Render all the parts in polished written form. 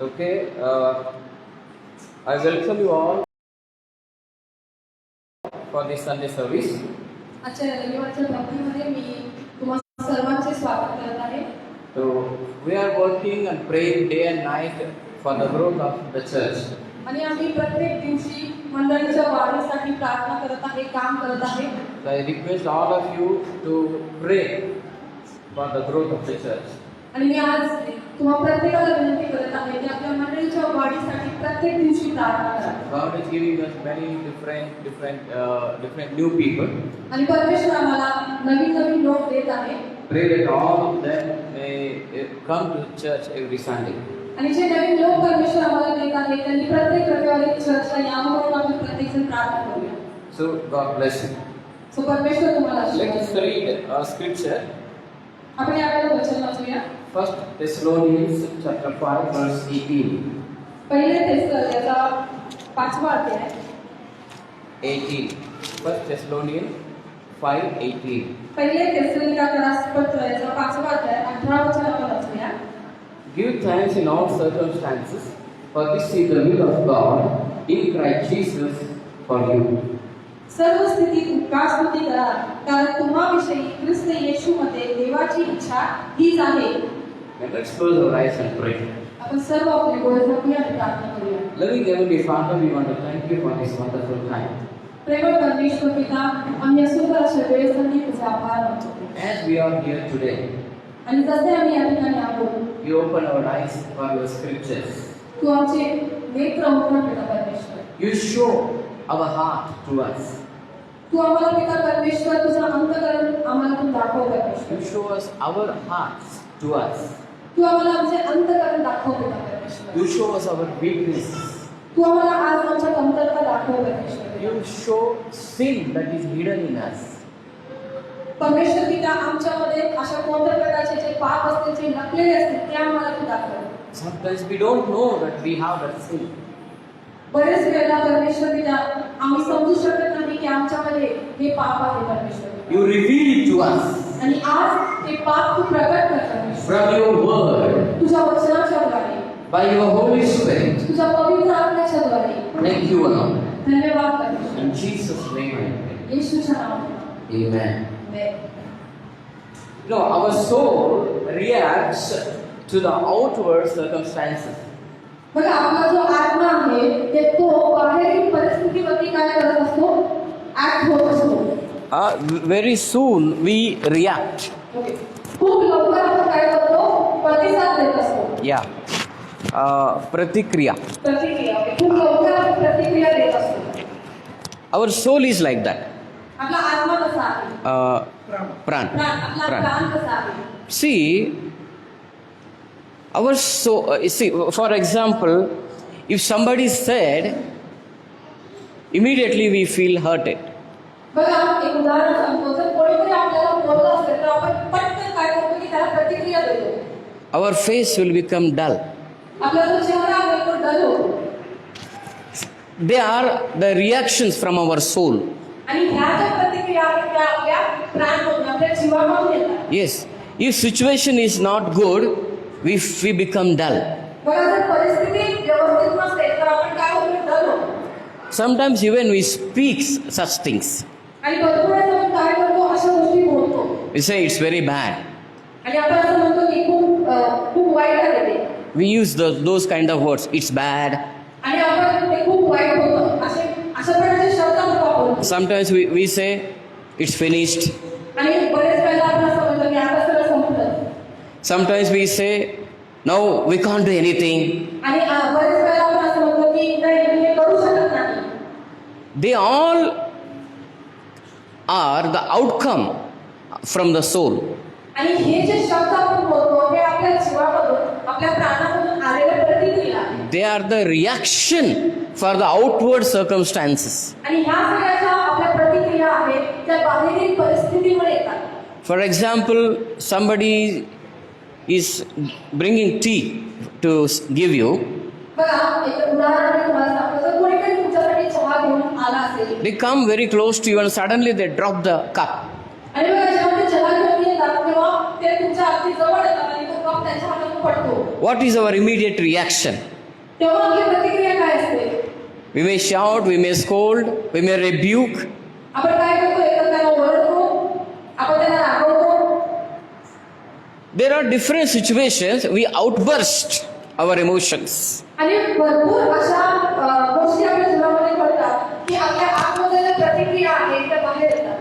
Okay, I welcome you all for this Sunday service. आजच्या रविवारच्या भक्तीमध्ये मी तुम्हा सर्वांचे स्वागत करत आहे. So we are working and praying day and night for the growth of the church. आणि आम्ही प्रत्येक दिवशी मंडळीच्या वाढीसाठी प्रार्थना करत आहे, काम करत आहे. So I request all of you to pray for the growth of the church. आणि मी आज तुम्हा प्रत्येकाला विनंती करत आहे की आपल्या मंडळीच्या वाढीसाठी प्रत्येक दिवशी प्रार्थना करा. God is giving us many different new people. आणि परमेश्वर आम्हाला नवीन नवीन लोक देत आहे. Pray that all of them may come to church every Sunday. आणि जे नवीन लोक परमेश्वर आम्हाला देत आहे त्यांनी प्रत्येक रविवारी चर्चला यावं म्हणून आम्ही प्रत्येकजण प्रार्थना करूया. So God bless you. So परमेश्वर तुम्हाला Let आशीर्वाद us देईल. read a scripture. आपण यावेळेला वचन वाचूया. 1 Thessalonians chapter 5 verse 18. पहिले याचा 5वा अध्याय 18. 1 Thessalonians 5:18. पहिले तेसलोनिकरास पत्र याचा 5वा अध्याय 18 वचन आपण वाचूया. Give thanks in all circumstances, for this is the will of God in Christ Jesus for you. सर्व स्थितीत उपकारस्तुती करा, कारण तुम्हाविषयी ख्रिस्त येशूमध्ये देवाची इच्छा हीच आहे. And let's close our eyes and pray. आपण सर्व आपले डोळे झाकूया आणि प्रार्थना करूया. Loving Heavenly Father, we want to thank you for this wonderful time. प्रेमळ परमेश्वर पिता, आम्ही या सुंदर अशा वेळेसाठी तुझे आभार मानतो. As we are here today, आणि जसे आम्ही या ठिकाणी आहोत, you open our eyes for your scriptures. तू आमचे नेत्र उघड पिता परमेश्वर. You show our heart to us. तू आम्हाला पिता परमेश्वर तुझा अंतःकरण आम्हाला तू दाखव You परमेश्वर. show us our hearts to us. तू आम्हाला आमचे अंतःकरण दाखव पिता परमेश्वर. You show us our weaknesses. तू आम्हाला आज आमच्या कमतरता दाखव परमेश्वर. You show sin that is hidden in us. परमेश्वर पिता आमच्यामध्ये अशा कोणत्या प्रकारचे जे पाप असतील जे लपलेले असतील ते आम्हाला तू दाखव. Sometimes we don't know that we have that sin. बरेच वेळेला परमेश्वर पिता आम्ही समजू शकत नाही की आमच्यामध्ये हे पाप आहे परमेश्वर. You reveal it to us आणि आज ते पाप तू प्रकट कर परमेश्वर. from your word, तुझ्या वचनाच्या द्वारे, by your Holy Spirit. तुझ्या पवित्र आत्म्याच्या द्वारे. Thank you, Lord. धन्यवाद परमेश्वर. In Jesus' name I pray. येशूच्या नावाने. Amen. Amen. No, our soul reacts to the outward circumstances. बघा आपला जो आत्मा आहे ते तो बाहेरील परिस्थितीवरती काय करत असतो? ऍक्ट होत असतो. Very soon we react. खूप लवकर आपण काय करतो? प्रतिसाद देत असतो. Yeah. Pratikriya. प्रतिक्रिया. खूप लवकर आपण प्रतिक्रिया देत असतो. Our soul is like that. आपला आत्मा कसा आहे? Pran. आपला Pran. प्राण कसा आहे? See, our soul. See, for example, if somebody said, immediately we feel hurted. बघा एक उदाहरण सांगतो. जर कोणीतरी आपल्याला बोललं असेल तर आपण पटकन काय करतो की त्याला प्रतिक्रिया देतो. Our face will become dull. आपला जो चेहरा आहे तो डल होतो. They are the reactions from our soul. आणि ह्या ज्या प्रतिक्रिया आहेत त्या आपल्या प्राणमधून आपल्या जीवामधून येतात. Yes. If situation is not good, we become dull. बघा जर परिस्थिती व्यवस्थित नसेल तर आपण काय होतो? डल होतो. Sometimes even we speak such things. आणि भरपूर वेळेस आपण काय करतो? अशा गोष्टी बोलतो. We say it's very bad. आणि आपण असं म्हणतो की खूप वाईट आहे ते. We use those kind of words. It's bad. आणि आपण ते खूप वाईट होतं अशा प्रकारचे शब्द आपण वापरतो. Sometimes we say it's finished. आणि बरेच वेळेला आपण असं म्हणतो की आता सगळं संपलं. Sometimes we say no, we can't do anything. आणि बरेच वेळेला आपण असं म्हणतो की नाही मी हे करू शकत नाही. They all are the outcome from the soul. आणि हे जे शब्द आपण बोलतो हे आपल्या जीवामधून आपल्या प्राणामधून आलेल्या प्रतिक्रिया आहेत. They are the reaction for the outward circumstances. आणि ह्या सगळ्या ज्या आपल्या प्रतिक्रिया आहेत त्या बाहेरील परिस्थितीमुळे येतात. For example, somebody is bringing tea to give you. बघा एक उदाहरण मी तुम्हाला सांगतो. जर कोणीतरी तुमच्यासाठी चहा घेऊन आला असेल. They come very close to you and suddenly they drop the cup. आणि बघा जेव्हा ते चहा घेऊन येतात तेव्हा ते तुमच्या अगदी जवळ येतात आणि तो कप त्यांच्या हातातून पडतो. what is our immediate reaction? तेव्हा आपली प्रतिक्रिया काय असते? We may shout, we may scold, we may rebuke. आपण काय करतो? एकतर त्याला ओरडतो, आपण त्याला रागवतो. There are different situations we outburst our emotions. आणि भरपूर अशा गोष्टी आपल्या जीवनामध्ये घडतात की आपल्या आतमध्ये ज्या प्रतिक्रिया आहेत त्या बाहेर येतात.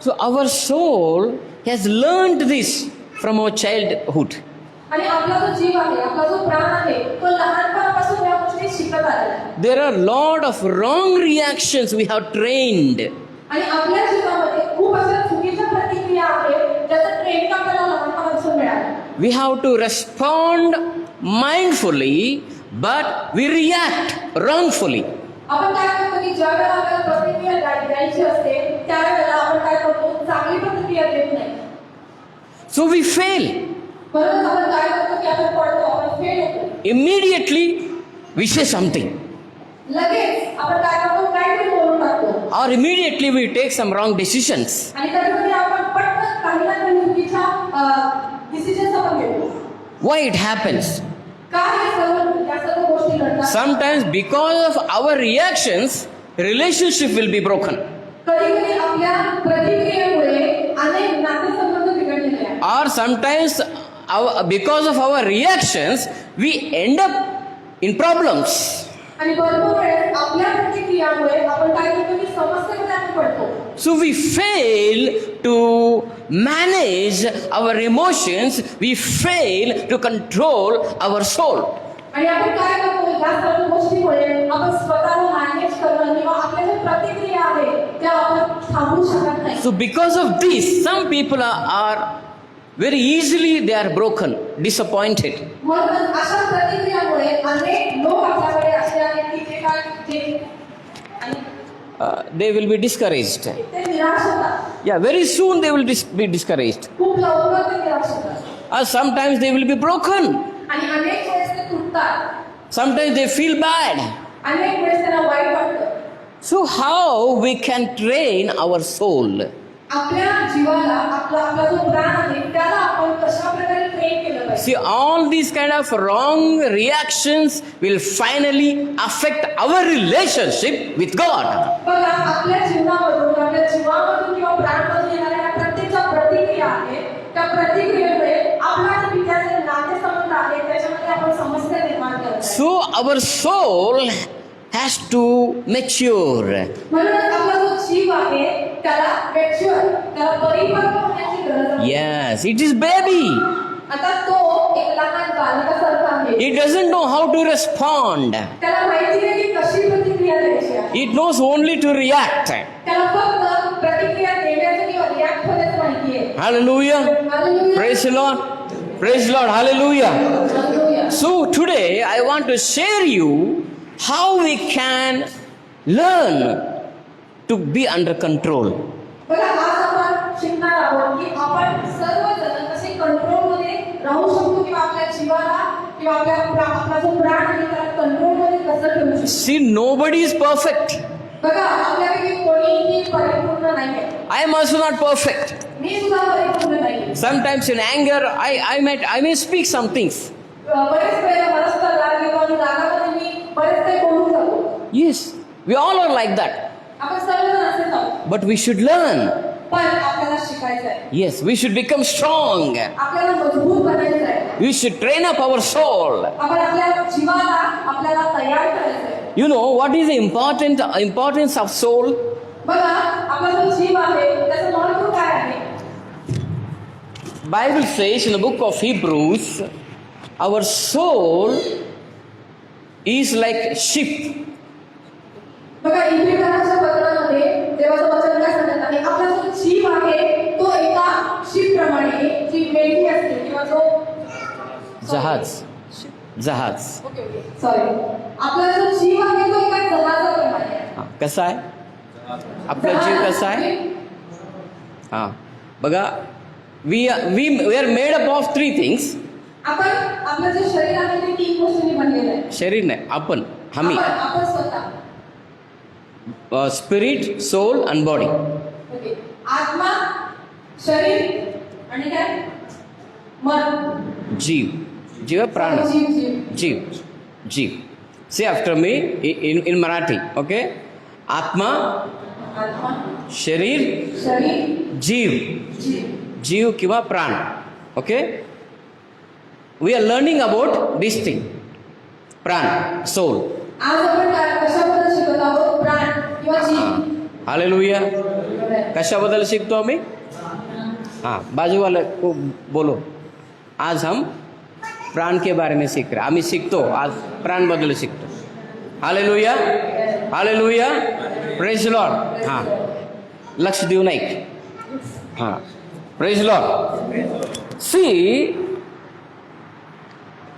So our soul has learned this from our childhood. आणि आपला जो जीव आहे, आपला जो प्राण आहे, तो लहानपणापासून या गोष्टी शिकत आलेला आहे. There are a lot of wrong reactions we have trained. आणि आपल्या जीवनामध्ये खूप अशा चुकीच्या प्रतिक्रिया आहेत ज्याचं ट्रेनिंग आपल्याला लहानपणापासून मिळालं. We have to respond mindfully, but we react wrongfully. आपण काय करतो की ज्या वेळेला आपल्याला प्रतिक्रिया द्यायची असते त्यावेळेला आपण काय करतो? चांगली प्रतिक्रिया देत नाही. So we fail. म्हणून आपण काय करतो की आपण पडतो, आपण फेल होतो. Immediately we say something. लगेच आपण काय करतो? काहीतरी बोलून टाकतो. Or immediately we take some wrong decisions. आणि कधी आपण पटकन काही ना काही चुकीच्या डिसिजन्स आपण घेतो. Why it happens? काय हे सर्व गोष्टी घडतात? Sometimes because of our reactions, relationship will be broken. कधी कधी आपल्या प्रतिक्रियेमुळे अनेक नातेसंबंध बिघडलेले आहेत. Or sometimes because of our reactions, we end up in problems. आणि भरपूर वेळेस आपल्या प्रतिक्रियामुळे आपण काय करतो की समस्येमध्ये आपण पडतो. So we fail to manage our emotions, we fail to control our soul. आणि आपण काय करतो? या सर्व गोष्टीमुळे आपण स्वतःला मॅनेज करणं किंवा आपल्या ज्या प्रतिक्रिया आहेत त्या आपण थांबवू शकत नाही. So because of this, some people are very easily they are broken, disappointed. म्हणून अशा प्रतिक्रियामुळे अनेक लोक आपल्याकडे असे आहेत की ते काय आणि They will be discouraged. ते निराश होतात. Yeah, very soon they will be discouraged. खूप लवकर ते निराश होतात. Or sometimes they will be broken. आणि अनेक वेळेस ते तुटतात. Sometimes they feel bad. अनेक वेळेस त्यांना वाईट वाटतं. So how we can train our soul? आपल्या जीवाला आपला जो प्राण आहे त्याला आपण कशा प्रकारे ट्रेन केलं पाहिजे? See, all these kind of wrong reactions will finally affect our relationship with God. बघा, आपल्या जीवनामधून आपल्या जीवामधून किंवा प्राणमधून येणाऱ्या ह्या प्रत्येक ज्या प्रतिक्रिया आहेत त्या प्रतिक्रियेमुळे आपला आणि पित्याचे नातेसंबंध आहेत त्याच्यामध्ये आपण समस्या निर्माण करतो. So our soul has to mature. म्हणून आपला जो जीव आहे त्याला मॅच्युअर, त्याला परिपक्व होण्याची गरज आहे. Yes, it is baby. आता तो एक लहान बालकासारखा आहे. It doesn't know how to respond. त्याला माहिती नाही की कशी प्रतिक्रिया द्यायची आहे. It knows only to react. त्याला फक्त प्रतिक्रिया देण्याचं किंवा रिॲक्ट होण्याचं माहिती आहे. Hallelujah. Hallelujah. Praise the Lord. Praise the Lord. Hallelujah. Hallelujah. So today I want to share you how we can learn to be under control. बघा, आज आपण शिकणार आहोत की आपण सर्वजण कसे कंट्रोलमध्ये राहू शकतो किंवा आपल्या जीवाला किंवा आपला जो प्राण आहे त्याला कंट्रोलमध्ये कसं ठेवू शकतो. See, nobody is perfect. बघा, आपल्यापैकी कोणीही परिपूर्ण नाहीये. I am also not perfect. मी सुद्धा परिपूर्ण नाहीये. Sometimes in anger, I may speak some things. बरेच वेळेला मला सुद्धा राग येतो आणि रागामध्ये मी बरेच काही बोलून जातो. Yes, we all are like that. आपण सर्वजण असेच आहोत. But we should learn. पण आपल्याला शिकायचं आहे. Yes, we should become strong. आपल्याला मजबूत बनायचं आहे. We should train up our soul. आपण आपल्या जीवाला आपल्याला तयार करायचं आहे. You know what is the importance of soul? बघा, आपला जो जीव आहे त्याचं महत्त्व काय आहे? Bible says in the book of Hebrews, our soul is like sheep. बघा, इब्रियराच्या पत्रामध्ये देवाचं वचन काय सांगतात? आणि आपला जो जीव आहे तो एका शीपप्रमाणे जी मेंढी असते किंवा जो जहाज. सॉरी, आपला जो जीव आहे तो एका जहाजाप्रमाणे आहे. हा, कसा आहे आपला जीव? कसा आहे? हा, बघा, we are made up of three things. आपण आपलं जे शरीर आहे ते 3 गोष्टींनी बनलेलं आहे. शरीर नाही, आपण आपण स्वतः spirit, soul and body. Okay, आत्मा, शरीर आणि काय? मन. जीव. जीव प्राण जीव जीव जीव जीव. Say after me in Marathi. Okay. आत्मा, आत्मा, शरीर, शरीर, जीव. जीव. जीव किंवा प्राण. Okay. We are learning about this thing. प्राण, सोल. आज आपण कशाबद्दल शिकत आहोत? प्राण किंवा जीव. हालेलुया. कशाबद्दल शिकतो आम्ही? हाँ, बाजू वाले को बोलो. आज हम प्राण के बारे में सीख रहे. आम्ही शिकतो आज प्राण बद्दल शिकतो. हालेलुया. हालेलुया. Praise Lord. हां, लक्ष देऊन ऐक. हां, praise Lord. See,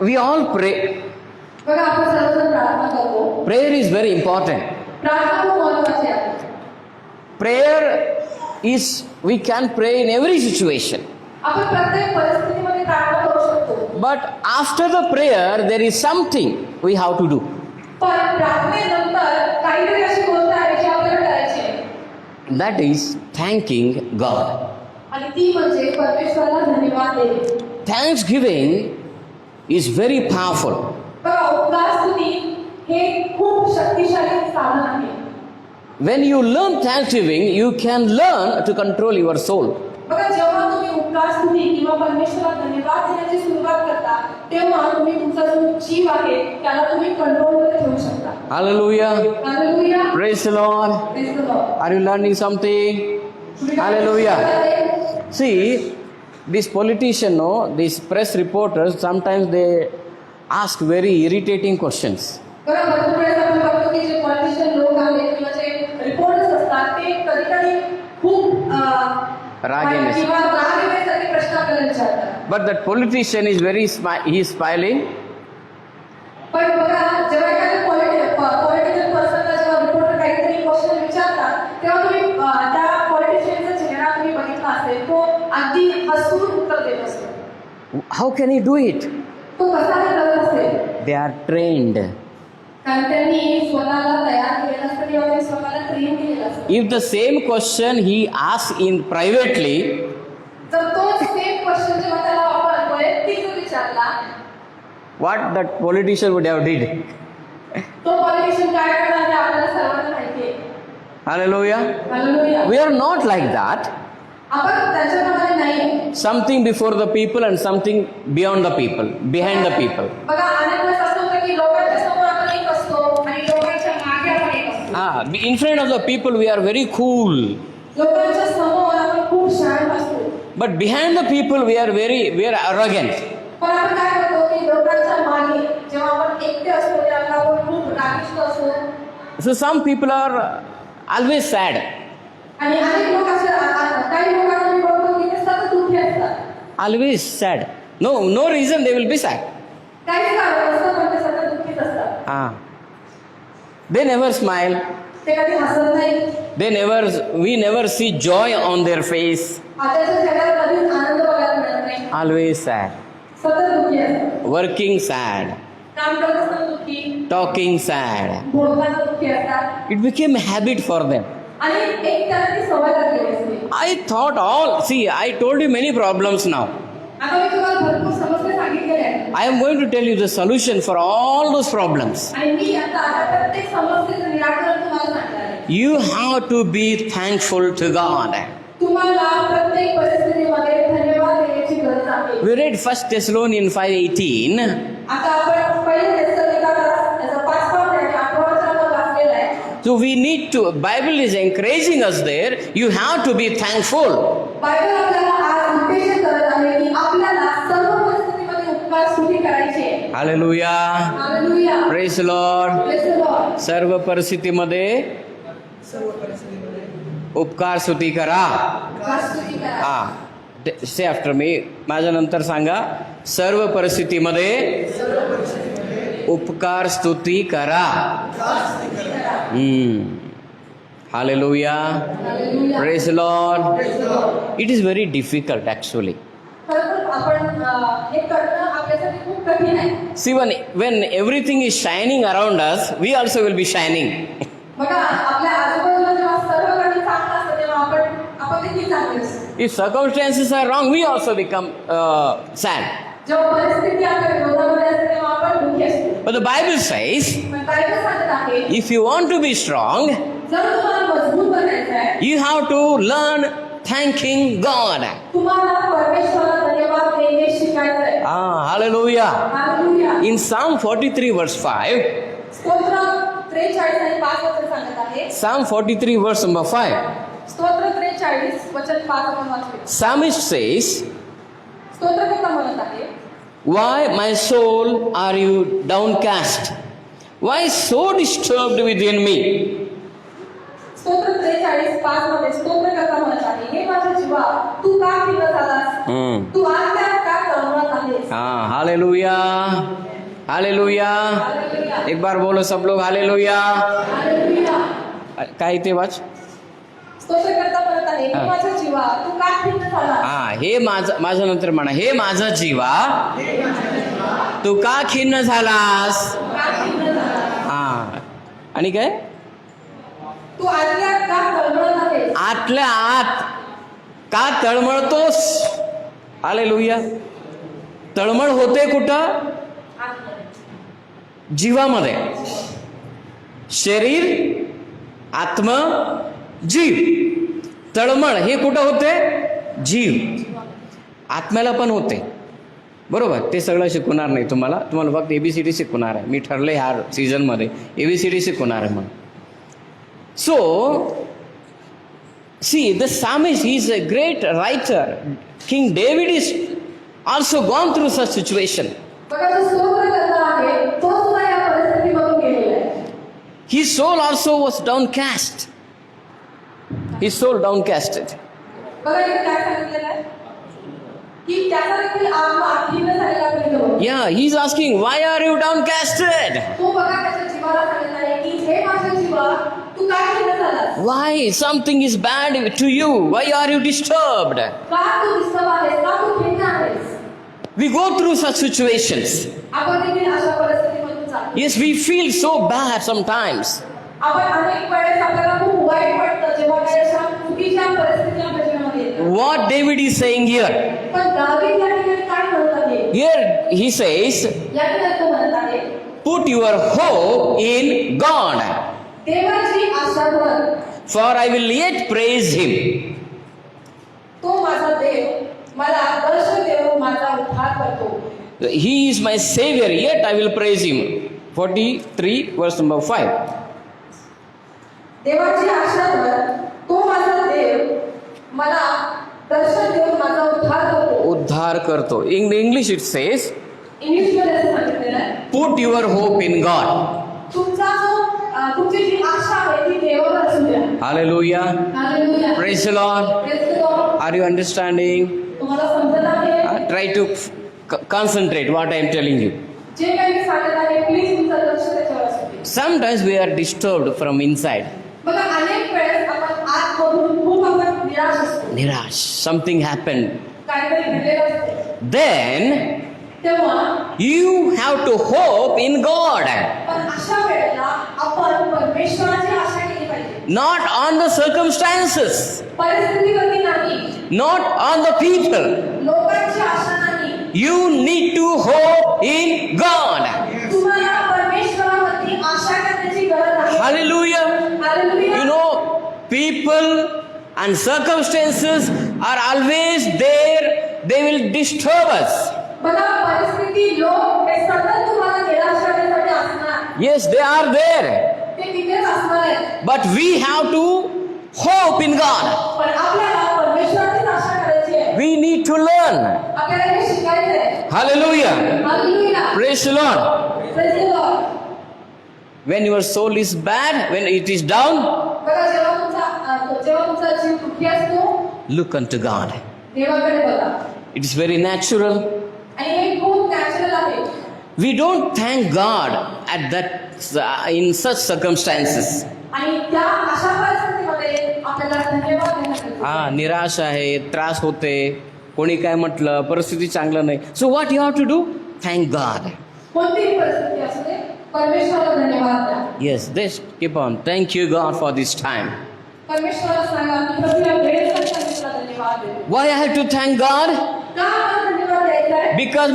we all pray. बघा आपण सर्वजण प्रार्थना करतो. Prayer is very important. प्रार्थना खूप महत्त्वाची आहे. Prayer is, we can pray in every situation. आपण प्रत्येक परिस्थितीमध्ये प्रार्थना करू शकतो. But after the prayer, there is something we have to do. पण प्रार्थनेनंतर काहीतरी अशी गोष्ट आहे जी आपल्याला करायची आहे. That is thanking God. आणि ती म्हणजे परमेश्वराला धन्यवाद देणे. Thanksgiving is very powerful. बघा उपकार स्तुती हे खूप शक्तिशाली साधन आहे. When you learn thanksgiving, you can learn to control your soul. बघा जेव्हा तुम्ही उपकार स्तुती किंवा परमेश्वराला धन्यवाद देण्याची सुरुवात करता तेव्हा तुम्ही तुमचा जो जीव आहे त्याला तुम्ही कंट्रोलमध्ये ठेवू शकता. Hallelujah. Hallelujah. Praise the Lord. Praise the Lord. Are you learning something? Hallelujah. See, these politicians, no, these press reporters, sometimes they ask very irritating questions. बघा भरपूर वेळेस आपण बघतो की जे पॉलिटिशियन लोक आहेत किंवा जे रिपोर्टर्स असतात ते कधी कधी खूप राग येण्याचे. किंवा राग येण्यासाठी प्रश्न आपल्याला विचारतात. But that politician is very he is smiling. पण बघा जेव्हा एखाद्या पॉलिटिकल पर्सनला जेव्हा रिपोर्टर काहीतरी क्वेश्चन विचारतात तेव्हा तुम्ही त्या पॉलिटिशियनचा चेहरा तुम्ही बघितला असेल तो अगदी हसून उत्तर देत असतो. How can he do it? तो कसा हे करत असेल? They are trained. कारण त्यांनी स्वतःला तयार केलेलं असतं किंवा त्यांनी स्वतःला ट्रेन केलेलं असतं. If the same question he asks in privately, जर तोच सेम क्वेश्चन जेव्हा त्याला आपण वैयक्तिक विचारला what that politician would have did? तो पॉलिटिशियन काय करणार ते आपल्याला सर्वांना माहिती आहे. Hallelujah. Hallelujah. We are not like that. आपण त्याच्याप्रमाणे नाही. Something before the people and something beyond the people, behind the people. बघा अनेक वेळेस असं होतं की लोकांच्या समोर आपण एक असतो आणि लोकांच्या मागे आपण एक असतो. In front of the people we are very cool. लोकांच्या समोर आपण खूप शांत असतो. But behind the people we are arrogant. पण आपण काय करतो की लोकांच्या मागे जेव्हा आपण एकटे असतो तेव्हा आपण खूप रागिष्ट असतो. So some people are always sad. आणि अनेक लोक असे काही लोकांना मी बघतो की ते सतत दुःखी असतात. Always sad. No reason they will be sad. काहीच कारण नसतं पण ते सतत दुःखीच असतात. They never smile. ते कधी हसत नाही. We never see joy on their face. त्याच्या चेहऱ्यावर कधीच आनंद बघायला मिळत नाही. Always sad. सतत दुःखी असतात. Working sad. काम करत असताना दुःखी, Talking sad. बोलताना दुःखी असतात. It became a habit for them. आणि एक त्याला ती सवय लागलेली असते. I thought I told you many problems now. आता मी तुम्हाला भरपूर समस्या सांगितलेल्या आहेत. I am going to tell you the solution for all those problems. आणि मी आता प्रत्येक समस्येचं निराकरण तुम्हाला सांगणार आहे. You have to be thankful to God. तुम्हाला प्रत्येक परिस्थितीमध्ये धन्यवाद देण्याची गरज आहे. We read 1 Thessalonians 5:18. आता आपण पहिल्या त्याचा 5 आणि 8 वचनात वाचलेला आहे. So we need to, Bible is encouraging us there, you have to be thankful. Bible आपल्याला आज उद्देश करत आहे की आपल्याला सर्व परिस्थितीमध्ये उपकार स्तुती करायची आहे. Hallelujah. Hallelujah. Praise the Lord. Praise the Lord. सर्व परिस्थितीमध्ये उपकार स्तुती करा. उपकार स्तुती करा. से आफ्टर मी, माझ्या नंतर सांगा. सर्व परिस्थितीमध्ये उपकार स्तुती करा. Hallelujah. Hallelujah. Praise the Lord. Praise the Lord. It is very difficult actually. खरं तर आपण हे करणं आपल्यासाठी खूप कठीण आहे. See, when everything is shining around us, we also will be shining. बघा आपल्या आजूबाजूला जेव्हा सर्व काही चांगलं असतं तेव्हा आपण देखील चांगले असतो. If circumstances are wrong, we also become sad. जेव्हा परिस्थिती आपल्या विरोधामध्ये असते तेव्हा आपण दुःखी असतो. But the Bible says, पण बायबल सांगत आहे if you want to be strong, जर तुम्हाला मजबूत बनायचं आहे you have to learn thanking God. तुम्हाला परमेश्वराला धन्यवाद देणे शिकायचं आहे. Hallelujah. Hallelujah. In Psalm 43 verse 5, स्तोत्र 43 आणि 5 वचन सांगत आहे. Psalm 43 verse number 5, स्तोत्र 43 वचन 5 आपण वाचले. Psalmist says, स्तोत्रकर्ता म्हणत आहे why my soul are you downcast? Why so disturbed within me? स्तोत्र 43 5 मध्ये स्तोत्रकर्ता म्हणत आहे हे माझ्या जीवा तू का खिन्न झालास तू आत्या का तळमळत आहेस. Hallelujah. Hallelujah. हालेलुया. एक बार बोलो सब लोग हालेलुया. हालेलुया. काय ते वाच? स्तोत्रकर्ता म्हणत आहे हे माझ्या जीवा तू का खिन्न झालास. हे माझ्या नंतर म्हणा, हे माझा जीवा तू का खिन्न झालास. का खिन्न झालास. आणि काय? तू आतल्या का तळमळत आहेस. आतल्या आत का तळमळतोस. हालेलुया. तळमळ होते कुठं? आतमध्ये. जीवामध्ये. शरीर, आत्म, जीव. तळमळ हे कुठं होते? जीव. आत्म्याला पण होते. बरोबर. ते सगळं शिकवणार नाही तुम्हाला फक्त ABCD शिकवणार आहे. मी ठरले ह्या सीझनमध्ये ABCD शिकवणार आहे म्हणून. So, see, the psalmist, he is a great writer. King David is also gone through such situation. बघा जो स्तोत्रकर्ता आहे तो सुद्धा या परिस्थितीमधून गेलेला आहे. His soul also was downcast. His soul downcasted. बघा इथे काय सांगितलेलं आहे की त्याचा देखील आत्मा खिन्न झालेला पाहिजे. Yeah, he's asking, why are you downcasted? तो बघा त्याच्या जीवाला सांगत आहे की हे माझ्या जीवा तू काय खिन्न झालास. Why? Something is bad to you. Why are you disturbed? का तू डिस्टर्ब आहेस. का तू खिन्न आहेस. We go through such situations. आपण देखील अशा परिस्थितीमधून जातो. Yes, we feel so bad sometimes. आपण अनेक वेळेस आपल्याला खूप वाईट वाटतं जेव्हा काही अशा चुकीच्या परिस्थिती आपल्या जीवनामध्ये येतात. What David is saying here? पण दावीद या ठिकाणी काय म्हणत आहे. Here he says, या ठिकाणी तो म्हणत आहे put your hope in God, देवाची आशा धर. for I will yet praise him. तो माझा देव मला दर्शन देऊन माझा उद्धार करतो. He is my savior, yet I will praise him. 43 verse number 5. देवाची आशा धर. तो माझा देव मला दर्शन देऊन माझा उद्धार करतो. उद्धार करतो. In English it says, इंग्लिशमध्ये असं सांगितलेलं आहे put your hope in God. तुमचा जो तुमची जी आशा आहे ती देवावर असू द्या. Hallelujah. Hallelujah. Praise the Lord. Praise the Lord. Are you understanding? तुम्हाला समजत आहे. Try to concentrate what I am telling you. जे काही मी सांगत आहे प्लीज तुमचं लक्ष त्याच्यावर असू दे. Sometimes we are disturbed from inside. बघा अनेक वेळेस आपण आतमधून खूप आपण निराश असतो. Nirash. Something happened. काहीतरी घडलेलं असते. Then तेव्हा you have to hope in God. पण अशा वेळेला आपण परमेश्वराची आशा केली पाहिजे. Not on the circumstances. परिस्थितीवरती नाही. Not on the people. लोकांची आशा नाही. You need to hope in God. तुम्हाला परमेश्वरावरती आशा करण्याची गरज आहे. Hallelujah. Hallelujah. You know, people and circumstances are always there. They will disturb us. बघा परिस्थिती लोक हे सतत तुम्हाला निराश करण्यासाठी असणार. Yes, they are there. ते तिथेच असणार आहेत. But we have to hope in God. पण आपल्याला परमेश्वराचीच आशा करायची आहे. We need to learn. आपल्याला हे शिकायचं आहे. Hallelujah. Hallelujah. Praise the Lord. Praise the Lord. When your soul is bad, when it is down, बघा जेव्हा तुमचा जीव दुःखी असतो look unto God. देवाकडे बघा. It is very natural. आणि हे खूप नॅचरल आहे. We don't thank God at in such circumstances. आणि त्या अशा परिस्थितीमध्ये आपल्याला धन्यवाद देण्यासाठी निराश आहे, त्रास होते, कोणी काय म्हटलं, परिस्थिती चांगलं नाही. So what you have to do? Thank God. कोणतीही परिस्थिती असू दे परमेश्वराला धन्यवाद द्या. Yes, this keep on. Thank you God for this time. परमेश्वराला सांगा की प्रभू या वेळेसाठी आम्ही तुला धन्यवाद देतो. Why I have to thank God? का आम्हाला धन्यवाद द्यायचा आहे? Because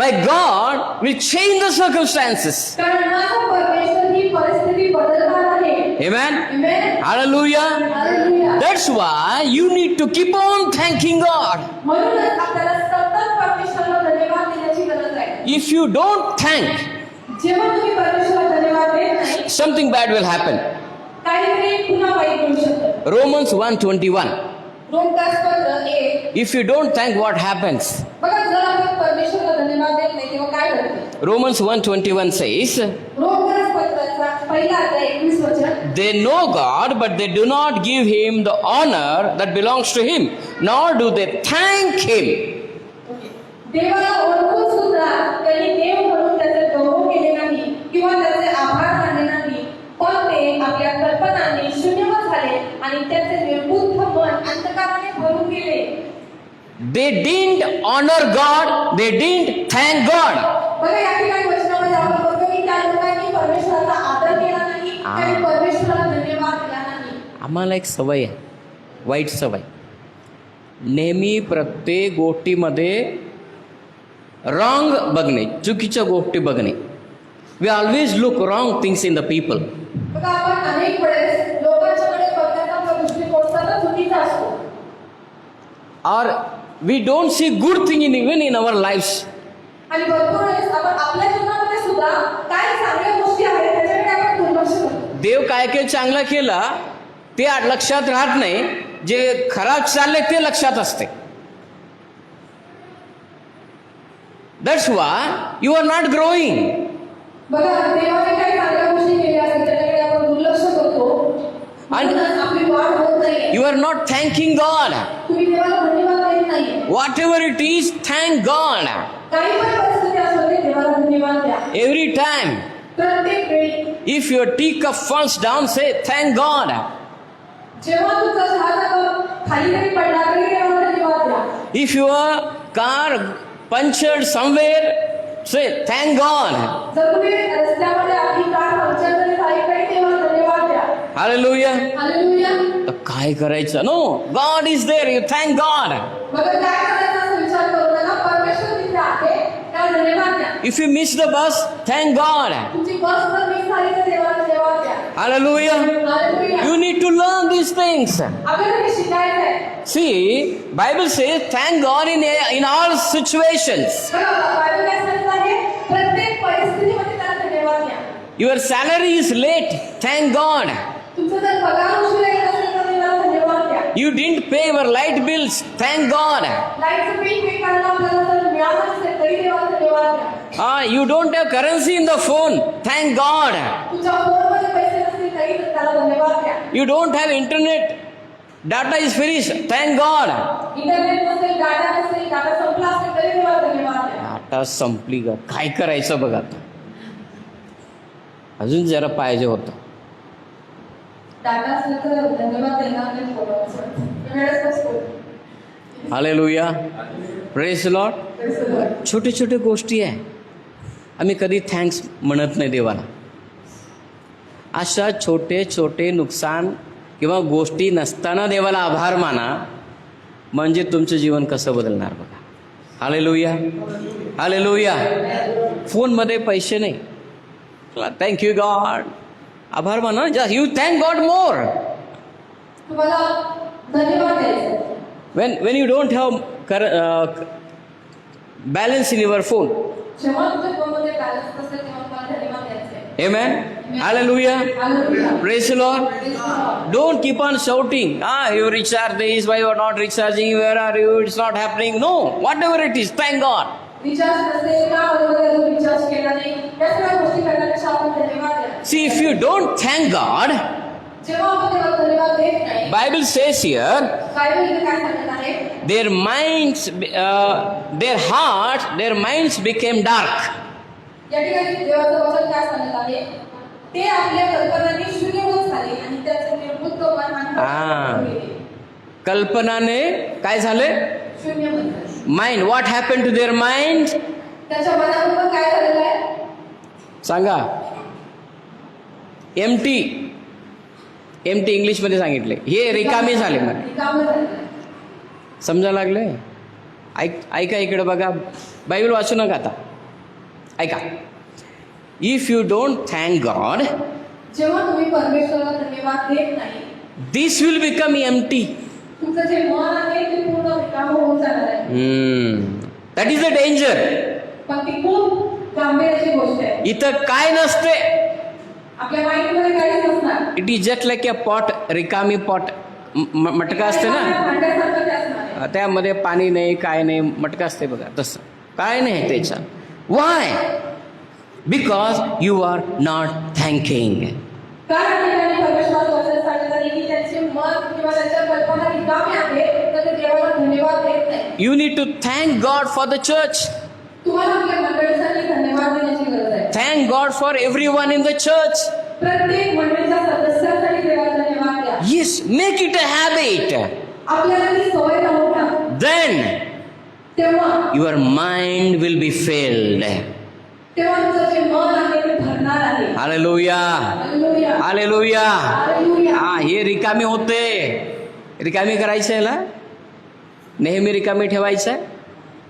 my God will change the circumstances. कारण माझा परमेश्वर ही परिस्थिती बदलणार आहे. Amen. Amen. Hallelujah. Hallelujah. That's why you need to keep on thanking God. म्हणूनच आपल्याला सतत परमेश्वराला धन्यवाद देण्याची गरज आहे. If you don't thank, जेव्हा तुम्ही परमेश्वराला धन्यवाद देत नाही, something bad will happen. काहीतरी पुन्हा वाईट होऊ शकतं. Romans 1:21. रोमकास्पत्र 1. If you don't thank, what happens? बघा, जर आपण परमेश्वराला धन्यवाद देत नाही तेव्हा काय घडतं? Romans 1:21 says, रोमकास्पत्राचा पहिला अध्याय 21 वचन. they know God, but they do not give him the honor that belongs to him, nor do they thank him. देवाला ओळखून सुद्धा त्यांनी देव म्हणून त्याचे गौरव केले नाही किंवा त्याचे आभार मानले नाही, पण ते आपल्या कल्पनांनी शून्यवत झाले आणि त्याचे निर्बुद्ध मन अंधकाराने भरून गेले. They didn't honor God, they didn't thank God. बघा, या ठिकाणी वचनामध्ये आपण बघतो की त्या लोकांनी परमेश्वराचा आदर केला नाही आणि परमेश्वराला धन्यवाद दिला नाही. आम्हाला एक सवय आहे, वाईट सवय. नेहमी प्रत्येक गोष्टीमध्ये रॉंग बघणे, चुकीच्या गोष्टी बघणे. We always look wrong things in the people. बघा, आपण अनेक वेळेस लोकांच्याकडे बघण्याचा आपला दृष्टिकोन सतत चुकीचा असतो. Or we don't see good thing even in our lives. आणि भरपूर वेळेस आपण आपल्या जीवनामध्ये सुद्धा काय चांगल्या गोष्टी आहेत त्याच्याकडे आपण दुर्लक्ष करतो. देव काय काय चांगला केला ते लक्षात राहत नाही, जे खराब चालले ते लक्षात असते. That's why you are not growing. बघा, देवाने काही चांगल्या गोष्टी केल्या असतील त्याच्याकडे आपण दुर्लक्ष करतो आणि आपली वाढ होत नाही. You are not thanking God. तुम्ही देवाला धन्यवाद देत नाही. Whatever it is, thank God. काही पण परिस्थिती असू दे, देवाला धन्यवाद द्या. Every time. प्रत्येक वेळी If your teacup falls down, say thank God. जेव्हा तुमचा चहाचा कप खाली जरी पडला तरी देवाला धन्यवाद द्या. If your car punctured somewhere, say thank God. जर तुम्ही रस्त्यामध्ये आपली कार पंक्चर जरी झाली तरी देवाला धन्यवाद द्या. Hallelujah. हालेलुया. तर काय करायचं? No, God is there. You thank God. बघा, काय करायचं असं विचार करू नका. परमेश्वर तिथे आहे, त्याला धन्यवाद द्या. If you miss the bus, thank God. तुमची बस जर मिस झाली तर देवाला धन्यवाद द्या. Hallelujah. Hallelujah. You need to learn these things. आपल्याला हे शिकायचं आहे. See, Bible says thank God in all situations. बघा, बायबल काय सांगत आहे? प्रत्येक परिस्थितीमध्ये त्याला धन्यवाद द्या. Your salary is late, thank God. तुमचा जर पगार उशिरा येत असेल तर देवाला धन्यवाद द्या. You didn't pay your light bills, thank God. लाईटचं बिल पे करायला आपल्याला जर मिळालं नसेल तरी देवाला धन्यवाद द्या. You don't have currency in the phone, thank God. तुमच्या फोनमध्ये पैसे नसतील तरी त्याला धन्यवाद द्या. You don't have internet, data is finished, thank God. Internet नसेल, डाटा नसेल, डाटा संपला असेल तरी देवाला धन्यवाद द्या. आता संपली ग, काय करायचं बघा. अजून जरा पाहिजे होतं. डाटा असलं तर धन्यवाद देणार नाही फोनवर. वेळच नसतो. Hallelujah, praise Lord. छोटे छोटे गोष्टी आहे, आम्ही कधी थँक्स म्हणत नाही देवाला. अशा छोटे छोटे नुकसान किंवा गोष्टी नसताना देवाला आभार माना, म्हणजे तुमचं जीवन कसं बदलणार बघा. Hallelujah, hallelujah. फोनमध्ये पैसे नाही, थँक्यू गॉड, आभार माना. जस्ट यू थँक गॉड मोर. तुम्हाला धन्यवाद द्यायचं. when you don't have balance in your phone. जेव्हा तुमच्या फोनमध्ये बॅलन्स नसेल तेव्हा तुम्हाला धन्यवाद द्यायचे. Amen. Hallelujah. Hallelujah. Praise the Lord. Don't keep on shouting. You recharge this, why you are not recharging? Where are you? It's not happening. No, whatever it is, thank God. Recharge नसेल का बरोबर अजून recharge केला नाही, या सगळ्या गोष्टी करण्यापेक्षा आपण धन्यवाद द्या. See, if you don't thank God, जेव्हा आपण देवाला धन्यवाद देत नाही, Bible says here, बायबल इथे काय सांगत आहे? their minds, their hearts, their minds became dark. या ठिकाणी देवाचं वचन काय सांगत आहे? ते आपल्या कल्पनांनी शून्यभूत झाले आणि त्याचे निर्बुद्ध मन Ah. कल्पनाने काय झाले? शून्यभूत झाले. Mind. What happened to their mind? त्याच्या मनाबरोबर काय झालेलं आहे? सांगा. एमटी. एमटी इंग्लिशमध्ये सांगितले, हे रिकामे झाले. मला रिकामं झालेलं आहे. समजा लागले. ऐका इकडे बघा, बायबल वाचू नका आता. ऐका, if you don't thank God, जेव्हा तुम्ही परमेश्वराला धन्यवाद देत नाही, दिस विल बिकम एम्प्टी. तुमचं जे मन आहे ते पूर्ण रिकामं होऊन जाणार आहे. That is a danger. पण ती खूप गांभीर्याची गोष्ट आहे. इथं काय नसते. आपल्या माइंडमध्ये काहीच नसणार. It is just like a pot, रिकामी पॉट, मटका असते ना, भांड्यासारखं ते असणार आहे. त्यामध्ये पाणी नाही, काय नाही, मटका असते बघा तसं. काय नाही त्याच्यात. Why? Because you are not thanking. कारण ठिकाणी परमेश्वराचं वचन सांगत आहे की त्यांचे मन किंवा त्यांच्या कल्पना रिकामी आहे, तर ते देवाला धन्यवाद देत नाही. You need to thank God for the church. तुम्हाला आपल्या मंडळीसाठी धन्यवाद देण्याची गरज आहे. Thank God for everyone in the church. प्रत्येक मंडळीच्या सदस्यांसाठी देवाला धन्यवाद द्या. Yes, make it a habit. आपल्याला ती सवय लावून घ्या. देन तेव्हा your mind will be filled. तुमचं जे मन आहे ते भरणार आहे. Hallelujah, hallelujah. हालेलुया. हालेलुया. हा, हे रिकामी होते. रिकामी करायचं याला, नेहमी रिकामी ठेवायचं,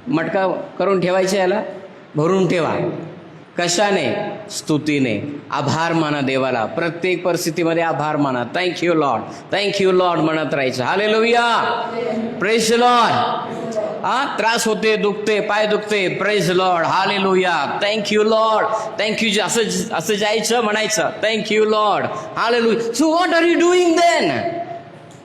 मटका करून ठेवायचं, याला भरून ठेवा. कशाने? स्तुतीने. आभार माना देवाला. प्रत्येक परिस्थितीमध्ये आभार माना. थँक्यू लॉर्ड, थँक्यू लॉर्ड म्हणत राहायचं. Hallelujah, praise the Lord. हा, त्रास होते, दुखते, पाय दुखते, praise Lord, hallelujah, thank you Lord, thank you. असं जायचं, म्हणायचं thank you Lord, hallelujah. So what are you doing then?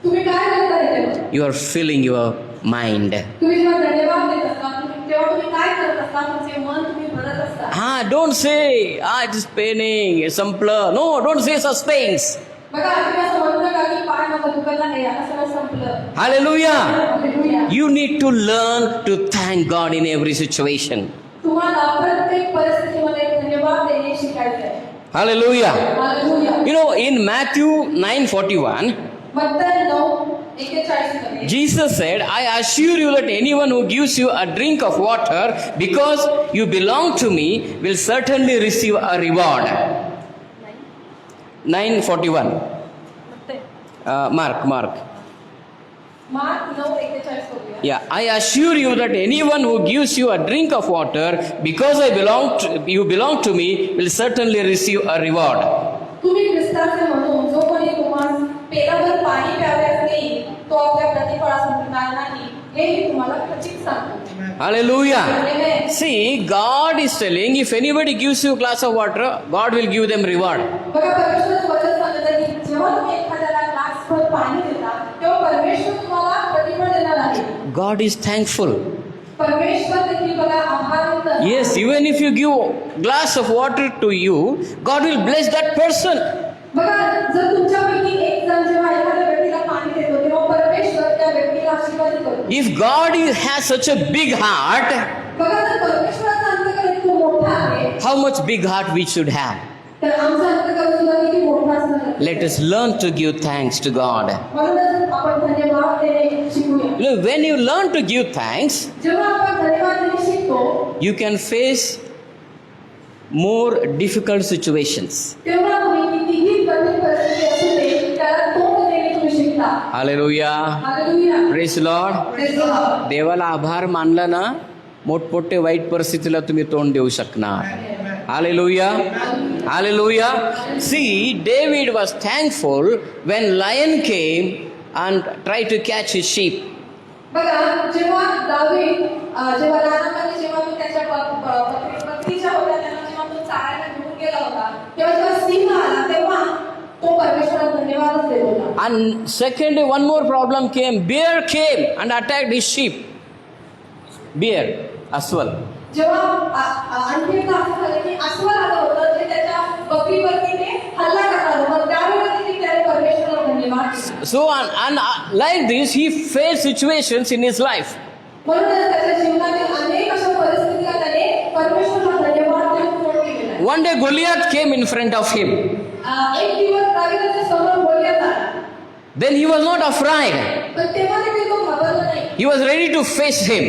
तुम्ही काय करताय तेव्हा? You are filling your mind. तुम्ही जेव्हा धन्यवाद देत असता, तेव्हा तुम्ही काय करत असता? तुमचे मन तुम्ही भरत असता. हा, don't say it is paining, संपलं. No, don't say such things. बघा, तुम्ही असं म्हणता का की पाय माझं दुखत आहे, आता सगळं संपलं. Hallelujah. Hallelujah. You need to learn to thank God in every situation. तुम्हाला प्रत्येक परिस्थितीमध्ये धन्यवाद देणे शिकायचे आहे. Hallelujah. Hallelujah. You know, in Matthew 9:41, मत्तई 9:41 मध्ये Jesus said, I assure you that anyone who gives you a drink of water because you belong to me will certainly receive a reward. 9:41. Mark. Mark 9:41 बोलूया. Yeah, I assure you that anyone who gives you a drink of water because you belong to me will certainly receive a reward. तुम्ही ख्रिस्ताचे म्हणून जो कोणी तुम्हाला पेलाभर पाणी प्यावयास देईल, तो आपल्या प्रतिफळास मुकणार नाही, हे मी तुम्हाला खचित सांगतो. Hallelujah. Amen. See, God is telling, if anybody gives you a glass of water, God will give them reward. बघा, परमेश्वराचं वचन सांगत आहे की जेव्हा तुम्ही एखाद्याला ग्लासभर पाणी देता, तेव्हा परमेश्वर तुम्हाला प्रतिफळ देणार आहे. God is thankful. परमेश्वर देखील बघा आभारवंत आहे. Yes, even if you give glass of water to you, God will bless that person. बघा, जर तुमच्यापैकी एक जण जेव्हा एखाद्या व्यक्तीला पाणी देतो, तेव्हा परमेश्वर त्या व्यक्तीला आशीर्वाद करतो. If God has such a big heart, बघा, जर परमेश्वराचा अंतःकरण इतकं मोठा आहे, how much big heart we should have. तर आमचा अंतःकरण सुद्धा किती मोठा असणार आहे. Let us learn to give thanks to God. म्हणूनच आपण धन्यवाद देणे शिकूया. You know, when you learn to give thanks, जेव्हा आपण धन्यवाद देणे शिकतो, you can face more difficult situations. तेव्हा तुम्ही कितीही कठीण परिस्थिती असू दे, त्याला तोंड देणे तुम्ही शिकता. Hallelujah. Hallelujah. Praise the Lord. Praise the Lord. देवाला आभार मानला ना, मोठमोठे वाईट परिस्थितीला तुम्ही तोंड देऊ शकणार. Hallelujah. Hallelujah. See, David was thankful when lion came and tried to catch his sheep. बघा, जेव्हा दावीद जेव्हा लहानपणी जेव्हा तो त्याच्या बकरीच्या होत्या, त्यांना जेव्हा तो चारायला घेऊन गेला होता, तेव्हा जेव्हा सिंह आला, तेव्हा तो परमेश्वराला धन्यवादच देत होता. And secondly, one more problem came. Bear came and attacked his sheep. Bear, अस्वल. जेव्हा आणखी एकदा असं झालं की अस्वल आलं होतं, जे त्याच्या बकरीवरती ते हल्ला करणार होतं, त्यावेळेला देखील त्याने परमेश्वराला धन्यवाद दिला. So, and like this, he faced situations in his life. म्हणूनच त्याच्या जीवनातील अनेक अशा परिस्थितीला त्याने परमेश्वराला धन्यवाद देऊन तोंड केलेलं आहे. One day, Goliath came in front of him. एक दिवस दावीदाच्या समोर गोलियत आला, Then he was not afraid. पण तेव्हा देखील तो घाबरला नाही. He was ready to face him.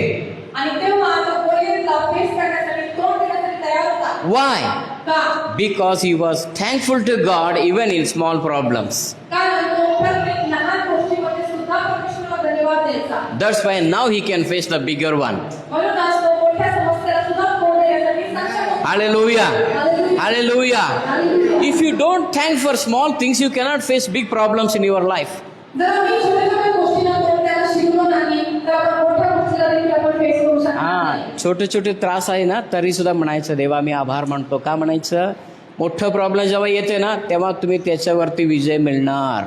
आणि तेव्हा तो गोलियतला फेस करण्यासाठी तोंड देण्यासाठी तयार होता. Why? का? Because he was thankful to God even in small problems. कारण तो प्रत्येक लहान गोष्टीमध्ये सुद्धा परमेश्वराला धन्यवाद द्यायचा. That's why now he can face the bigger one. म्हणूनच तो मोठ्या समस्येला सुद्धा तोंड देण्यासाठी सक्षम होतो. Hallelujah. Hallelujah. Hallelujah. Hallelujah. If you don't thank for small things, you cannot face big problems in your life. जर आम्ही छोट्या छोट्या गोष्टींना तोंड द्यायला शिकलो नाही तर आपण मोठ्या गोष्टीला देखील आपण फेस करू शकणार नाही. छोटे छोटे त्रास आहे ना तरी सुद्धा म्हणायचं देवा मी आभार मानतो. का म्हणायचं? मोठं प्रॉब्लेम जेव्हा येते ना तेव्हा तुम्ही त्याच्यावरती विजय मिळणार.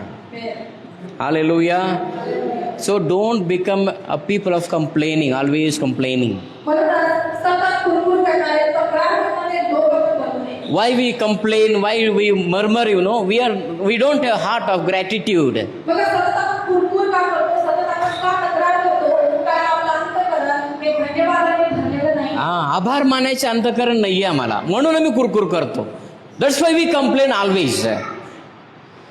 Hallelujah. So don't become a people of complaining, always complaining. म्हणूनच सतत कुरकुर करणारे, तक्रार करणारे लोक आपण बनू नये. Why we complain, why we murmur, we don't have heart of gratitude. बघा सतत आपण कुरकुर का करतो, सतत आपण का तक्रार करतो, कारण आपलं अंतःकरण हे धन्यवादाने भरलेलं नाही. आभार मानायचे अंतकरण नाहीये आम्हाला, म्हणून आम्ही कुरकुर करतो. That's why we complain always.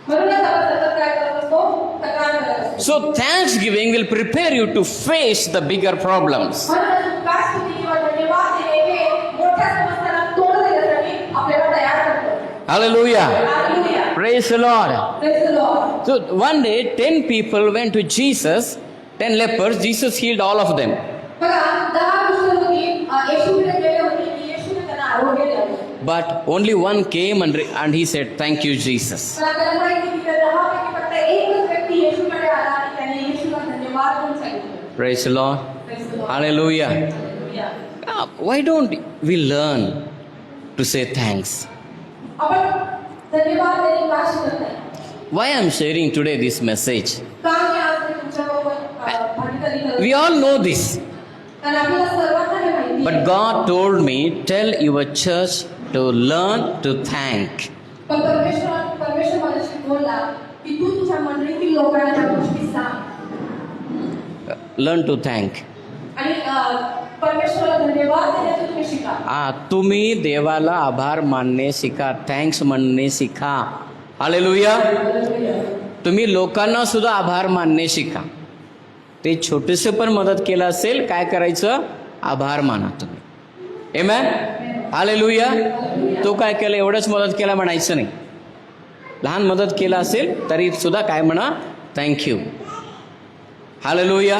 म्हणूनच आपण सतत काय करत असतो, तक्रार करत असतो. So thanksgiving will prepare you to face the bigger problems. म्हणूनच उपकार स्तुती किंवा धन्यवाद देणे हे मोठ्या समस्यांना तोंड देण्यासाठी आपल्याला तयार करतो. Hallelujah. Hallelujah. Praise the Lord. Praise the Lord. So one day 10 people went to Jesus, 10 lepers. Jesus healed all of them. बघा 10 कुष्ठरोगी येशूकडे गेले होते की येशूने त्यांना आरोग्य दिले. But only one came and he said, "Thank you, Jesus." पण आपल्याला माहिती आहे की त्या 10 पैकी फक्त एकच व्यक्ती येशूकडे आला आणि त्याने येशूला धन्यवाद म्हणून सांगितलं. Praise the Lord. Praise the Lord. Hallelujah. Hallelujah. Why don't we learn to say thanks? आपण धन्यवाद देणे का शिकत नाही? Why I'm sharing today this message? का मी आज ते तुमच्याबरोबर भागीदारी करत We all know this. कारण आपल्याला सर्वांना हे माहिती आहे. But God told me, tell your church to learn to thank. पण परमेश्वर माझ्याशी बोलला की तू तुझ्या मंडळीतील लोकांना त्या गोष्टी सांग Learn to thank. आणि परमेश्वराला धन्यवाद देण्याचं तुम्ही शिका. तुम्ही देवाला आभार मानणे शिका, थँक्स म्हणणे शिका. हालेलुया. तुम्ही लोकांना सुद्धा आभार मानणे शिका. ते छोटेसे पण मदत केलं असेल, काय करायचं? आभार माना तुम्ही. आमेन. हालेलुया. तो काय केलं, एवढंच मदत केला म्हणायचं नाही. लहान मदत केला असेल तरी सुद्धा काय म्हणा? Thank you. Hallelujah.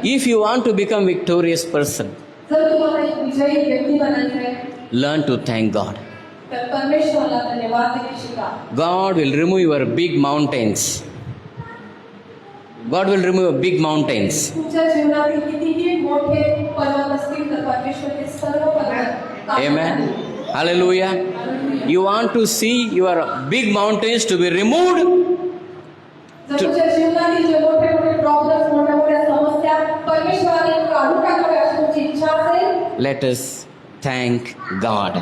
If you want to become victorious person, जर तुम्हाला एक विजयी व्यक्ती बनायचं आहे, learn to thank God. तर परमेश्वराला धन्यवाद देणे शिका. God will remove your big mountains. God will remove your big mountains. तुमच्या जीवनातील कितीही मोठे पर्वत असतील तर परमेश्वर ते सर्व पर्वत Amen. Hallelujah. You want to see your big mountains to be removed? जर तुमच्या जीवनातील जे मोठे मोठे प्रॉब्लेम्स, मोठ्या मोठ्या समस्या परमेश्वराने काढून टाकाव्या अशी तुमची इच्छा असेल, Let us thank God.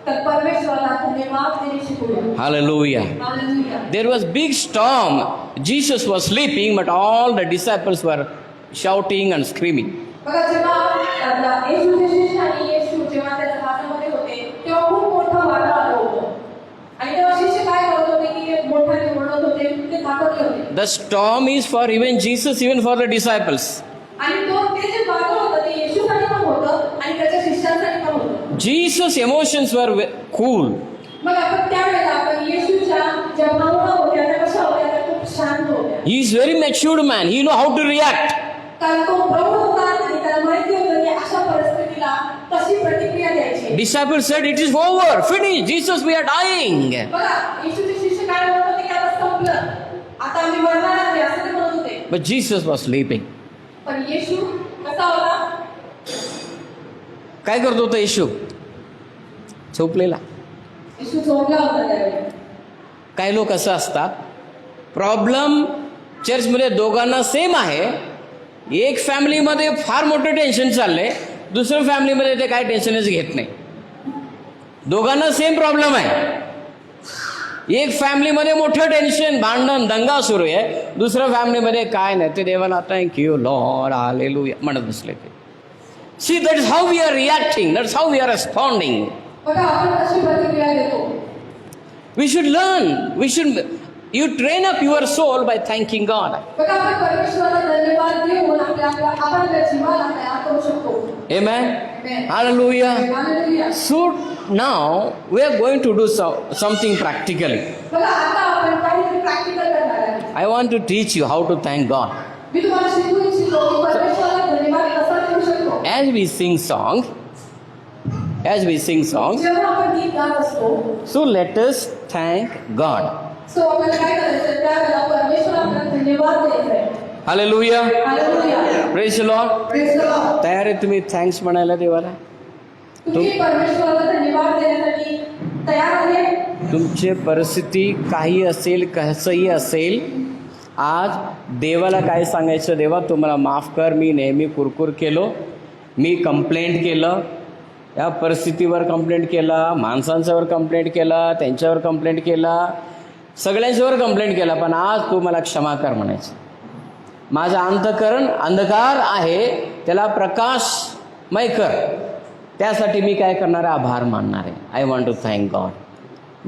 तर परमेश्वराला धन्यवाद देणे शिकूया. Hallelujah. Hallelujah. There was big storm. Jesus was sleeping, but all the disciples were shouting and screaming. बघा जेव्हा येशूचे शिष्य आणि येशू जेव्हा त्या जहाजामध्ये होते तेव्हा खूप मोठं वादळ आलं होतं आणि तेव्हा शिष्य काय करत होते की मोठ्याने ओरडत होते, ते थांबले होते. The storm is for even Jesus, even for the disciples. आणि ते जे वादळ होतं ते येशूसाठी पण होतं आणि त्याच्या शिष्यांसाठी पण होतं. Jesus' emotions were cool. मग आपण त्यावेळेला आपण येशूच्या ज्या भावना होत्या त्या कशा होत्या, त्या खूप शांत होत्या. He is very matured man. He know how to react. कारण तो प्रौढ होता आणि त्याला माहिती होतं की अशा परिस्थितीला कशी प्रतिक्रिया द्यायची. Disciples said, "It is over. Finish. Jesus, we are dying." बघा येशूचे शिष्य काय म्हणत होते की आता संपलं, आता आम्ही मरणार आहे असं ते म्हणत होते. But Jesus was sleeping. पण येशू कसा होता? काय करत होता येशू? झोपलेला. येशू झोपला होता त्यावेळी. काही लोक असं असतात, प्रॉब्लेम चर्चमध्ये दोघांना सेम आहे. एक फॅमिलीमध्ये फार मोठं टेन्शन चाललंय, दुसऱ्या फॅमिलीमध्ये ते काय टेन्शनच घेत नाही. दोघांना सेम प्रॉब्लेम आहे. एक फॅमिलीमध्ये मोठं टेन्शन, भांडण, दंगा सुरू आहे, दुसऱ्या फॅमिलीमध्ये काय नाही, ते देवाला थँक्यू लॉर्ड हालेलुया म्हणत बसले ते. See, that is how we are reacting, that's how we are responding. बघा आपण कशी प्रतिक्रिया देतो. We should learn. You train up your soul by thanking God. बघा आपण परमेश्वराला धन्यवाद देऊन आपल्या आपल्या जीवाला तयार करू शकतो. Amen. Amen. Hallelujah. Hallelujah. So now we are going to do something practically. बघा आता आपण काहीतरी प्रॅक्टिकल करणार आहे. I want to teach you how to thank God. मी तुम्हाला शिकवू इच्छितो की परमेश्वराला धन्यवाद कसा देऊ शकतो. as we sing song, जेव्हा आपण गीत गात असतो, so let us thank God. So आपल्याला काय करायचं, त्यावेळेला परमेश्वराला धन्यवाद द्यायचा. Hallelujah. Hallelujah. Praise the Lord. Praise the Lord. तयार आहे तुम्ही थँक्स म्हणायला देवाला? तुम्ही परमेश्वराला धन्यवाद देण्यासाठी तयार आहे. तुमची परिस्थिती काही असेल, कसंही असेल, आज देवाला काय सांगायचं, देवा तू मला माफ कर, मी नेहमी कुरकुर केलो, मी कंप्लेंट केलं, या परिस्थितीवर कंप्लेंट केला, माणसांच्यावर कंप्लेंट केला, त्यांच्यावर कंप्लेंट केला, सगळ्यांच्यावर कंप्लेंट केला, पण आज तू मला क्षमा कर म्हणायचं. माझं अंतःकरण अंधकार आहे, त्याला प्रकाशमय कर. त्यासाठी मी काय करणार आहे, आभार मानणार आहे. I want to thank God.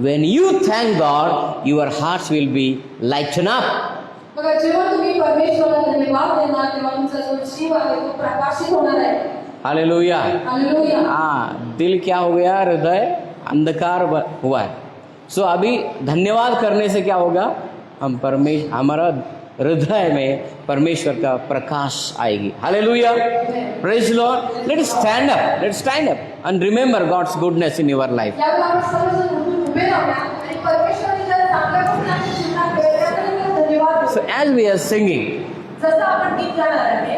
When you thank God, your hearts will be lighten up. बघा, जेव्हा तुम्ही परमेश्वराला धन्यवाद देणार, तेव्हा तुमचा जो जीव आहे तो प्रकाशित होणार आहे. हालेलुया. हालेलुया. हाँ, दिल क्या हो गया, हृदय अंधकार हुआ है. सो अभी धन्यवाद करने से क्या होगा, हमारा हृदय में परमेश्वर का प्रकाश आएगी. Hallelujah. Praise Lord. Let's stand up and remember God's goodness in your life. यावेळी आपण सर्वजण उभे राहूया आणि परमेश्वराने ज्या चांगल्या गोष्टी आपल्या जीवनात केल्या त्याबद्दल धन्यवाद देऊ. So as we are singing, जसं आपण गीत गाणार आहे,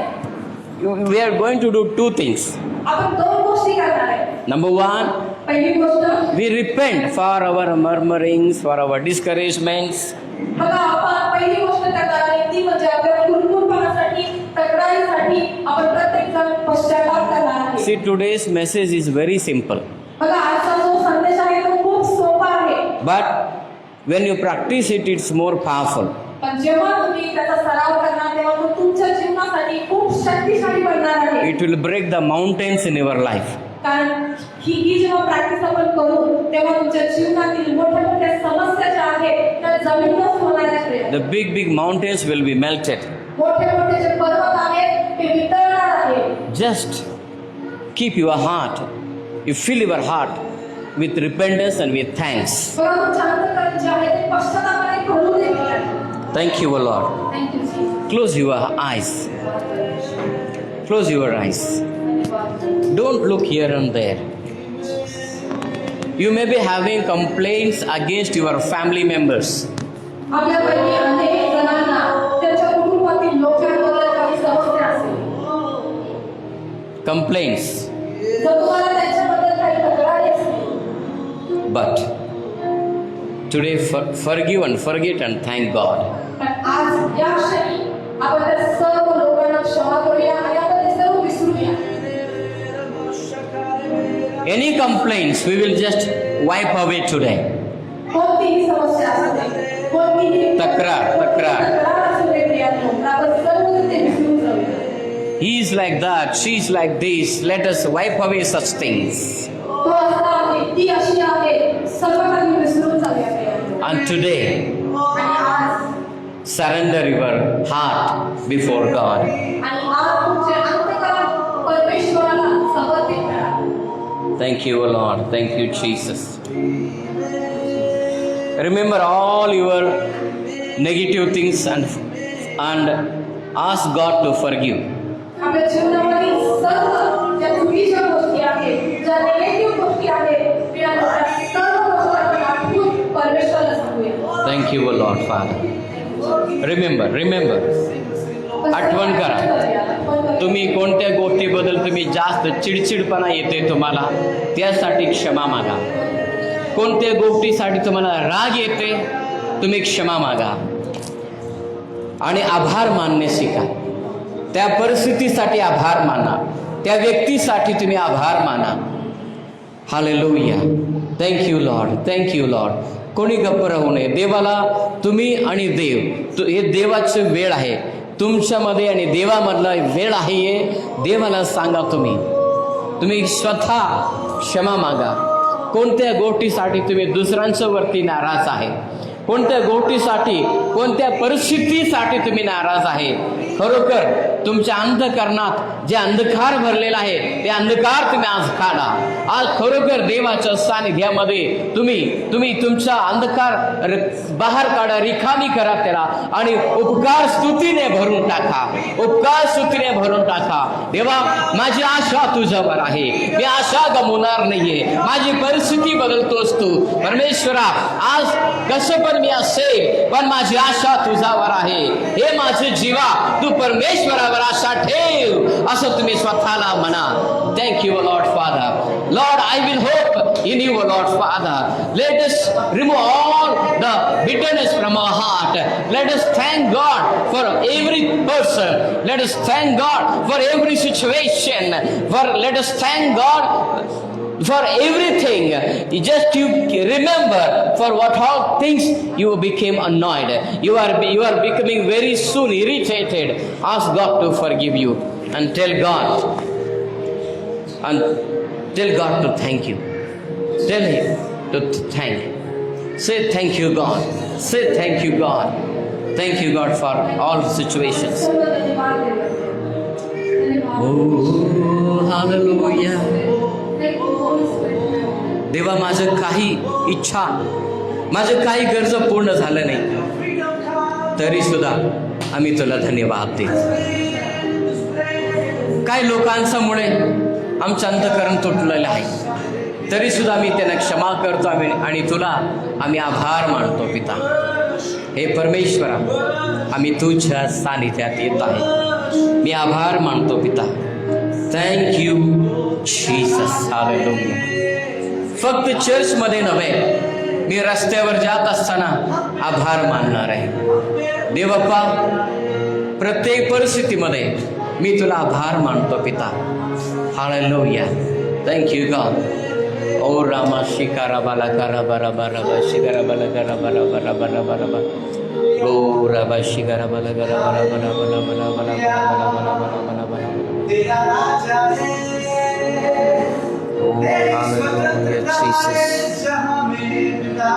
we are going to do two things. आपण दोन गोष्टी करणार आहे. Number one, पहिली गोष्ट, we repent for our murmurings, for our discouragements. बघा, आपण पहिली गोष्ट करणार आहे ती म्हणजे आपल्या कुरकुरपणासाठी, तक्रारीसाठी आपण प्रत्येक जण पश्चाताप करणार आहे. See, today's message is very simple. बघा, आजचा जो संदेश आहे तो खूप सोपा आहे, But when you practice it, it's more powerful. पण जेव्हा तुम्ही त्याचा सराव करणार तेव्हा तो तुमच्या जीवनासाठी खूप शक्तिशाली बनणार आहे. It will break the mountains in your life. कारण ही जेव्हा प्रॅक्टिस आपण करू तेव्हा तुमच्या जीवनातील मोठ्या मोठ्या समस्या ज्या आहेत त्या जमीनच होणार आहेत. The big mountains will be melted. मोठे मोठे जे पर्वत आहेत ते वितळणार आहेत. Just keep your heart, you fill your heart with repentance and with thanks. बघा, तुमच्या अंतःकरण जे आहे ते पश्चातापाने भरू दे. Thank you, O Lord. Thank you Jesus. Close your eyes. Close your eyes. Don't look here and there. You may be having complaints against your family members. आपल्यापैकी अनेक जणांना त्यांच्या कुटुंबातील लोकांबद्दल काही समस्या असेल. Complaints. जर तुम्हाला त्यांच्याबद्दल काही तक्रारी असतील, But today forgive and forget and thank God. पण आज या क्षणी आपण त्या सर्व लोकांना क्षमा करूया आणि आपण ते सर्व विसरूया. Any complaints we will just wipe away today. कोणतीही समस्या असू दे, कोणतीही तक्रार असू दे, प्रियांनो, आपण सर्व ते विसरून जाऊया. He is like that, she is like this. Let us wipe away such things. तो असा आहे, ती अशी आहे, सर्व काही विसरून जाऊया प्रियांनो. And today, आणि आज surrender your heart before God. आणि आज तुमचे अंतःकरण परमेश्वराला समर्पित करा. Thank you, O Lord. Thank you, Jesus. Remember all your negative things and ask God to forgive. आपल्या जीवनामधील सर्व ज्या चुकीच्या गोष्टी आहेत, ज्या निगेटिव्ह गोष्टी आहेत, प्रियांनो, त्या सर्व गोष्टी आपण आठवून परमेश्वराला सांगूया. Thank you, O Lord, Father. Remember. आठवण करा. तुम्ही कोणत्या गोष्टीबद्दल तुम्ही जास्त चिडचिडपणा येते तुम्हाला, त्यासाठी क्षमा मागा. कोणत्या गोष्टीसाठी तुम्हाला राग येते, तुम्ही क्षमा मागा आणि आभार मानणे शिका. त्या परिस्थितीसाठी आभार माना, त्या व्यक्तीसाठी तुम्ही आभार माना. Hallelujah. Thank you Lord, thank you Lord. कोणी गप्प राहू नये. देवाला तुम्ही आणि देव, हे देवाची वेळ आहे तुमच्यामध्ये आणि देवामधला वेळ आहे. हे देवाला सांगा. तुम्ही स्वतः क्षमा मागा. कोणत्या गोष्टीसाठी तुम्ही दुसऱ्यांच्या वरती नाराज आहे, कोणत्या गोष्टीसाठी, कोणत्या परिस्थितीसाठी तुम्ही नाराज आहे, खरोखर तुमच्या अंधकरणात जे अंधकार भरलेला आहे ते अंधकार तुम्ही आज काढा. आज खरोखर देवाच्या सानिध्यामध्ये तुम्ही तुमचा अंधकार बाहेर काढा, रिकामी करा त्याला आणि उपकार स्तुतीने भरून टाका, उपकार स्तुतीने भरून टाका. देवा, माझी आशा तुझ्यावर आहे, मी आशा गमवणार नाहीये, माझी परिस्थिती बदलतोस तू. परमेश्वरा, आज कसं पण मी असेल पण माझी आशा तुझ्यावर आहे. हे माझे जीवा, तू परमेश्वरावर आशा ठेव असं तुम्ही स्वतःला म्हणा. Thank you Lord father. Lord, I will hope in you Lord father. Let us remove all the bitterness from our heart. Let us thank God for every person. Let us thank God for every situation. Let us thank God for everything. You remember for what all things you became annoyed. You are becoming very soon irritated. Ask God to forgive you and tell God to thank you. Tell Him to thank. Say thank you God. Say thank you God. Thank you God for all situations. Oh, hallelujah. देवा, माझं काही इच्छा, माझं काही गरज पूर्ण झालं नाही तरी सुद्धा आम्ही तुला धन्यवाद देतो. काही लोकांच्यामुळे आमचं अंतःकरण तुटलेलं आहे तरी सुद्धा आम्ही त्यांना क्षमा करतो आणि तुला आम्ही आभार मानतो पिता. हे परमेश्वरा, आम्ही तुझ्या सानिध्यात येत आहे. मी आभार मानतो पिता. Thank you Jesus. हालेलुया. फक्त चर्चमध्ये नव्हे, मी रस्त्यावर जात असताना आभार मानणार आहे. देवप्पा, प्रत्येक परिस्थितीमध्ये मी तुला आभार मानतो पिता. हालेलुया. Thank you God. ओ रामा शिकारा बाला करा बरा बरा बा शिकारा बाला करा बरा बरा बरा बरा बा. ओ राबा शिकारा बाला करा बरा बरा बरा बरा बरा बरा बरा बरा बरा बरा. तेरा राजा है, हालेलुया जीसस. जहां मेरा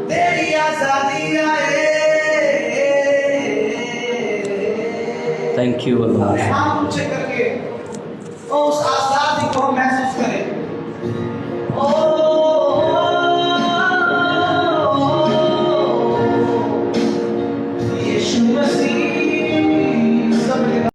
तेरी आजादी आए. Thank you Lord. उस आजादी को मैं